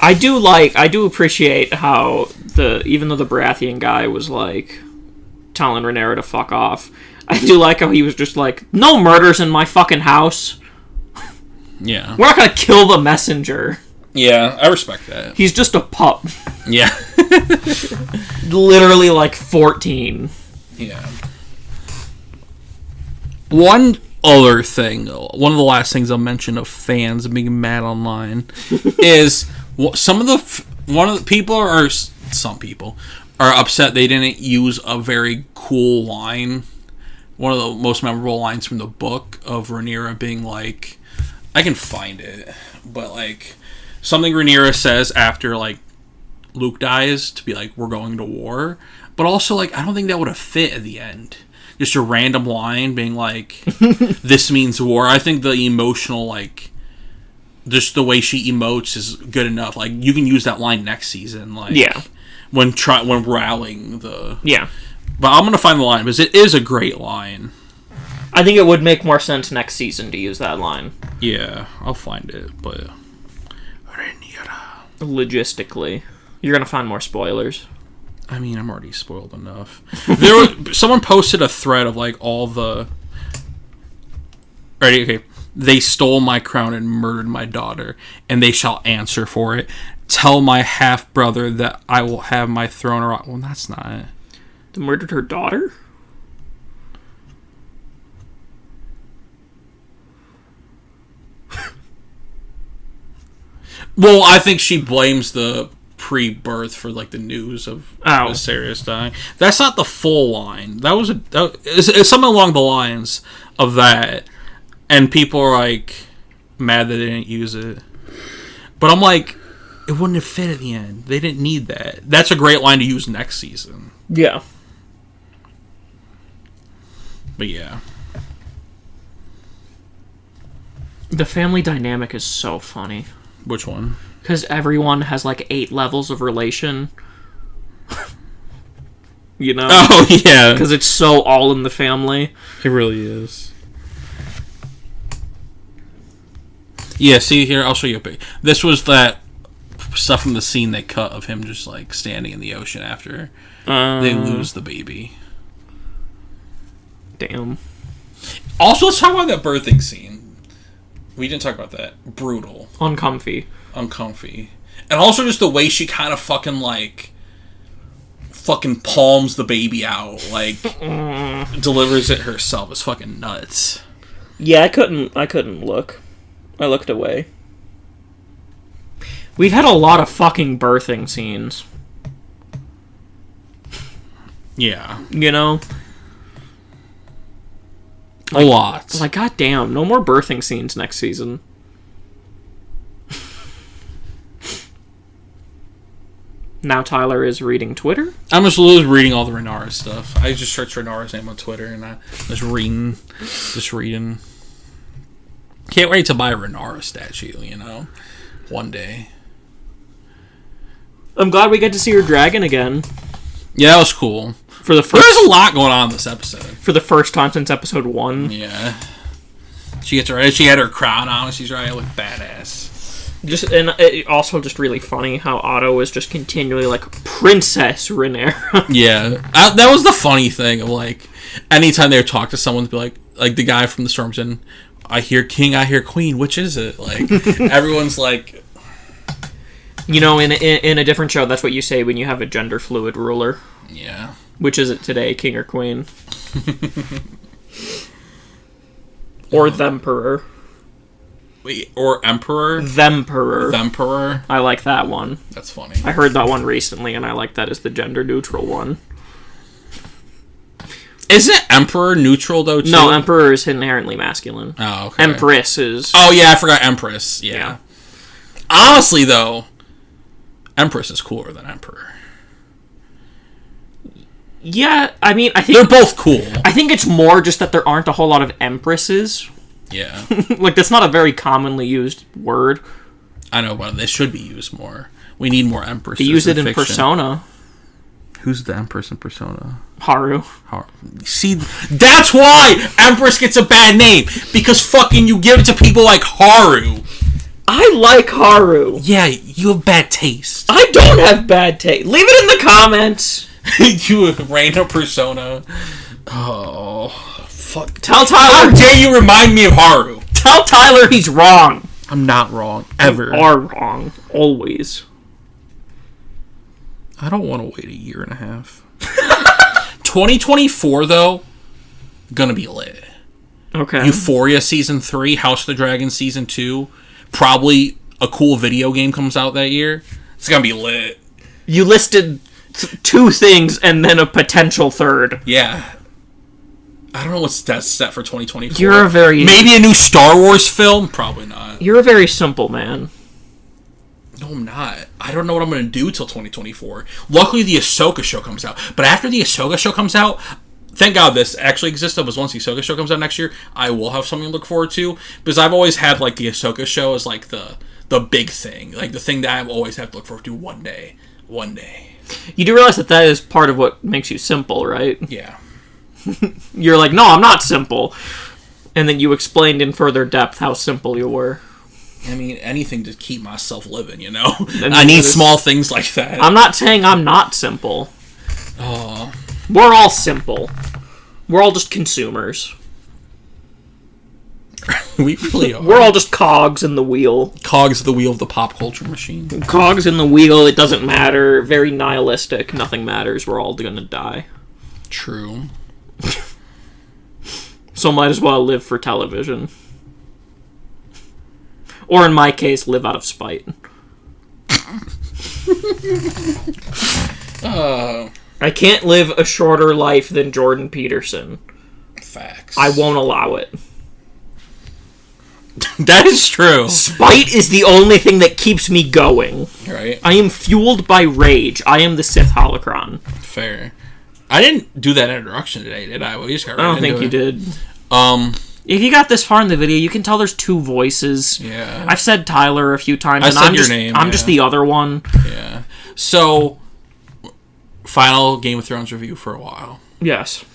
I do appreciate how even though the Baratheon guy was telling Rhaenyra to fuck off, I do like how he was just like, no murders in my fucking house. Yeah. We're not gonna kill the messenger. Yeah, I respect that. He's just a pup. Yeah. Literally 14. Yeah. One other thing, one of the last things I'll mention of fans being mad online is some people are upset they didn't use a very cool line. One of the most memorable lines from the book of Rhaenyra being like, I can find it, but something Rhaenyra says after Luke dies to be we're going to war, but also I don't think that would have fit at the end. Just a random line being this means war. I think the emotional just the way she emotes is good enough. You can use that line next season. Yeah. When rallying the... Yeah. But I'm going to find the line, because it is a great line. I think it would make more sense next season to use that line. Yeah, I'll find it, but... Logistically. You're going to find more spoilers. I mean, I'm already spoiled enough. Someone posted a thread of all the... Ready? Okay. They stole my crown and murdered my daughter, and they shall answer for it. Tell my half-brother that I will have my throne around... Well, that's not it. They murdered her daughter? Well, I think she blames the pre-birth for the news of Viserys dying. That's not the full line. It's something along the lines of that, and people are mad that they didn't use it. But I'm it wouldn't have fit at the end. They didn't need that. That's a great line to use next season. Yeah. But yeah. The family dynamic is so funny. Which one? Because everyone has 8 levels of relation. Oh, yeah. Because it's so all in the family. It really is. Yeah, see here, I'll show you a pic. This was that stuff from the scene they cut of him just standing in the ocean after they lose the baby. Damn. Also, let's talk about that birthing scene. We didn't talk about that. Brutal. Uncomfy. And also just the way she kind of fucking palms the baby out. Delivers it herself. It's fucking nuts. Yeah, I couldn't look. I looked away. We've had a lot of fucking birthing scenes. Yeah. A lot. Goddamn, no more birthing scenes next season. Now Tyler is reading Twitter. I'm just reading all the Renara stuff. I just searched Renara's name on Twitter, and I was reading. Can't wait to buy a Renara statue, one day. I'm glad we get to see her dragon again. Yeah, that was cool. There's a lot going on in this episode. For the first time since episode 1. Yeah. She gets ready. She had her crown on. She's ready to look badass. And it also just really funny how Otto is just continually like, Princess Renera. Yeah. That was the funny thing of, like, anytime they would talk to someone, to be like the guy from the Storms, and I hear king, I hear queen. Which is it? Like, everyone's like... In a different show, that's what you say when you have a gender fluid ruler. Yeah. Which is it today, king or queen? Or themperor. Wait, or emperor? Themperor. I like that one. That's funny. I heard that one recently, and I like that as the gender neutral one. Isn't emperor neutral, though, too? No, emperor is inherently masculine. Oh, okay. Empress is... Oh, yeah, I forgot empress. Yeah. Honestly, though, empress is cooler than emperor. Yeah, I mean, I think... They're both cool. I think it's more just that there aren't a whole lot of empresses. Yeah. Like, that's not a very commonly used word. I know, but they should be used more. We need more empresses. They use it in fiction. Persona. Who's the empress in Persona? Haru. See, that's why Empress gets a bad name. Because fucking you give it to people like Haru. I like Haru. Yeah, you have bad taste. I don't have bad taste. Leave it in the comments. You random Persona. Oh, fuck. Tell Tyler. How dare you remind me of Haru? Tell Tyler he's wrong. I'm not wrong. Ever. You are wrong. Always. I don't want to wait a year and a half. 2024, though, gonna be lit. Okay. Euphoria Season 3, House of the Dragon Season 2. Probably a cool video game comes out that year. It's gonna be lit. You listed 2 things and then a potential third. Yeah. I don't know what's set for 2024. You're a very... Maybe a new Star Wars film? Probably not. You're a very simple man. No, I'm not. I don't know what I'm going to do till 2024. Luckily, the Ahsoka show comes out. But after the Ahsoka show comes out, thank God this actually existed, because once the Ahsoka show comes out next year, I will have something to look forward to. Because I've always had, like, the Ahsoka show as, like, the big thing. Like, the thing that I always have to look forward to one day. One day. You do realize that is part of what makes you simple, right? Yeah. You're like, no, I'm not simple. And then you explained in further depth how simple you were. I mean, anything to keep myself living, you know? I need small things like that. I'm not saying I'm not simple. Oh. We're all simple. We're all just consumers. We really are. We're all just cogs in the wheel. Cogs of the wheel of the pop culture machine. Cogs in the wheel, it doesn't matter. Very nihilistic. Nothing matters. We're all gonna die. True. So might as well live for television. Or in my case, live out of spite. I can't live a shorter life than Jordan Peterson. Facts. I won't allow it. That is true. Spite is the only thing that keeps me going. Right. I am fueled by rage. I am the Sith holocron. Fair. I didn't do that introduction today, did I? We just got right I don't think into you it. did. If you got this far in the video, you can tell there's 2 voices. Yeah. I've said Tyler a few times. I said your name. I'm just the other one. Yeah. So, final Game of Thrones review for a while. Yes.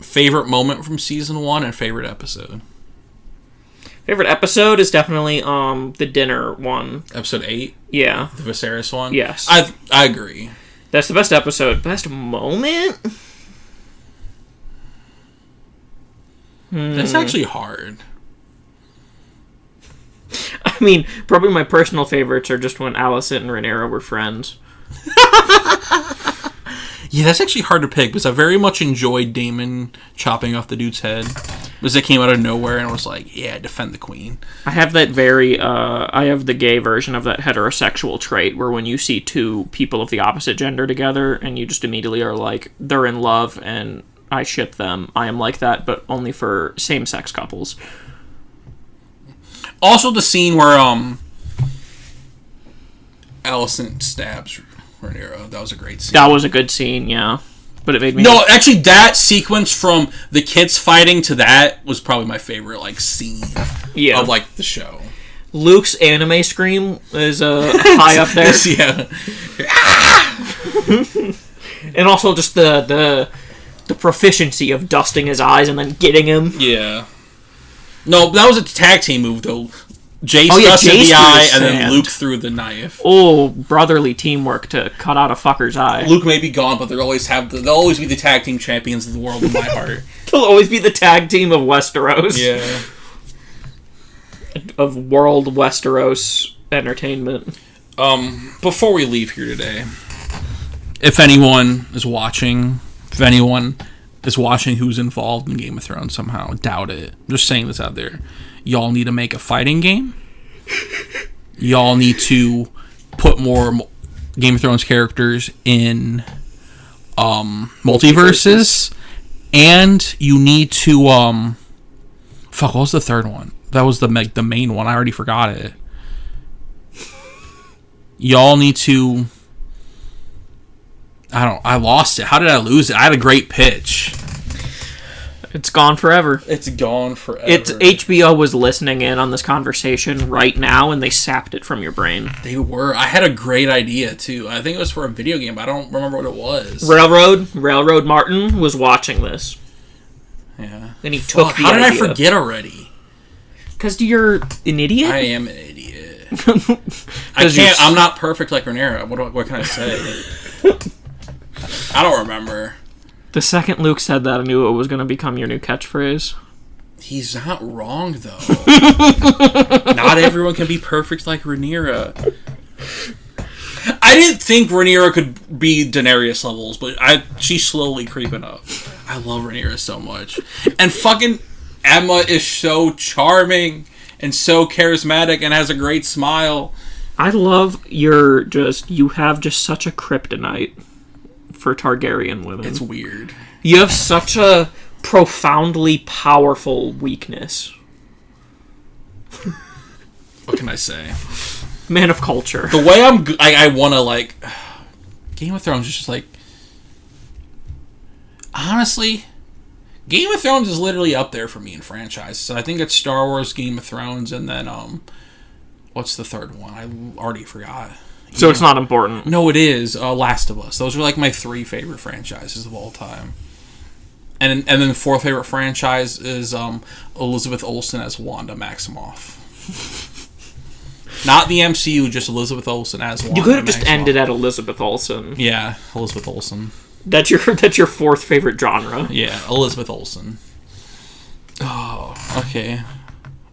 Favorite moment from season 1 and favorite episode? Favorite episode is definitely the dinner one. Episode 8? Yeah. The Viserys one? Yes. I agree. That's the best episode. Best moment? That's actually hard. I mean, probably my personal favorites are just when Alicent and Rhaenyra were friends. Yeah, that's actually hard to pick, because I very much enjoyed Daemon chopping off the dude's head. Because it came out of nowhere and was like, yeah, defend the queen. I have that I have the gay version of that heterosexual trait, where when you see 2 people of the opposite gender together, and you just immediately are like, they're in love, and I ship them. I am like that, but only for same-sex couples. Also, the scene where Alicent stabs Rhaenyra. That was a great scene. That was a good scene, yeah. But it made me... No, actually, that sequence from the kids fighting to that was probably my favorite, like, scene of, like, the show. Luke's anime scream is high up there. Yeah. And also just the proficiency of dusting his eyes and then getting him. Yeah. No, that was a tag team move, though. Jace dusted the eye, and then Luke threw the knife. Oh, brotherly teamwork to cut out a fucker's eye. Luke may be gone, but they'll always be the tag team champions of the world in my heart. They'll always be the tag team of Westeros. Yeah. Of World Westeros Entertainment. Before we leave here today, if anyone is watching who's involved in Game of Thrones somehow, doubt it. I'm just saying this out there. Y'all need to make a fighting game. Y'all need to put more Game of Thrones characters in multiverses. And you need to what was the third one? That was the main one. I already forgot it. Y'all need to... I lost it. How did I lose it? I had a great pitch. It's gone forever. It's gone forever. HBO was listening in on this conversation right now, and they sapped it from your brain. They were. I had a great idea, too. I think it was for a video game, but I don't remember what it was. Railroad Martin was watching this. Yeah. And he took the How did idea. I forget already? Because you're an idiot? I am an idiot. I can't. I'm not perfect like Rhaenyra. What can I say? I don't remember. The second Luke said that, I knew it was going to become your new catchphrase. He's not wrong, though. Not everyone can be perfect like Rhaenyra. I didn't think Rhaenyra could be Daenerys levels, but she's slowly creeping up. I love Rhaenyra so much. And fucking Emma is so charming and so charismatic and has a great smile. I love you have just such a kryptonite for Targaryen women. It's weird. You have such a profoundly powerful weakness. What can I say? Man of culture. The way I want to, like... Game of Thrones is just, like... Honestly, Game of Thrones is literally up there for me in franchises. I think it's Star Wars, Game of Thrones, and then, what's the third one? I already forgot. So it's not important. No, it is. Last of Us. Those are, like, my 3 favorite franchises of all time. And then the 4th favorite franchise is Elizabeth Olsen as Wanda Maximoff. Not the MCU, just Elizabeth Olsen as Wanda. You could have just Maximoff. Ended at Elizabeth Olsen. Yeah, Elizabeth Olsen. That's your 4th favorite genre. Yeah, Elizabeth Olsen. Oh, okay.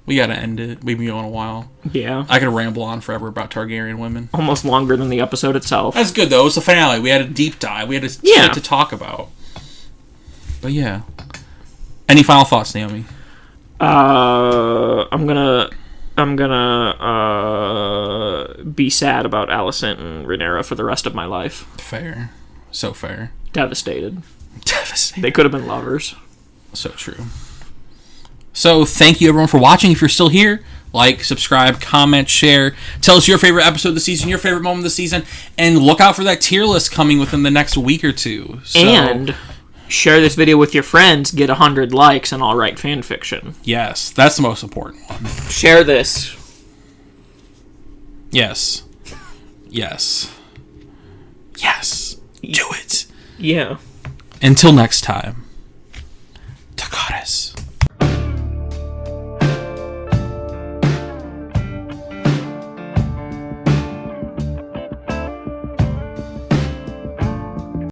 We gotta end it. We've been going a while. Yeah. I could ramble on forever about Targaryen women. Almost longer than the episode itself. That's good, though. It was the finale. We had a deep dive. We had shit to talk about. But yeah. Any final thoughts, Naomi? I'm gonna be sad about Alicent and Rhaenyra for the rest of my life. Fair. So fair. Devastated. Devastated. They could have been lovers. So true. So thank you everyone for watching. If you're still here, like, subscribe, comment, share. Tell us your favorite episode of the season, your favorite moment of the season, and look out for that tier list coming within the next week or two. So, and share this video with your friends, get 100 likes, and I'll write fan fiction. yes, that's the most important one. Share this. Yes. Yes. Yes. Do it. Yeah. Until next time. Takaris.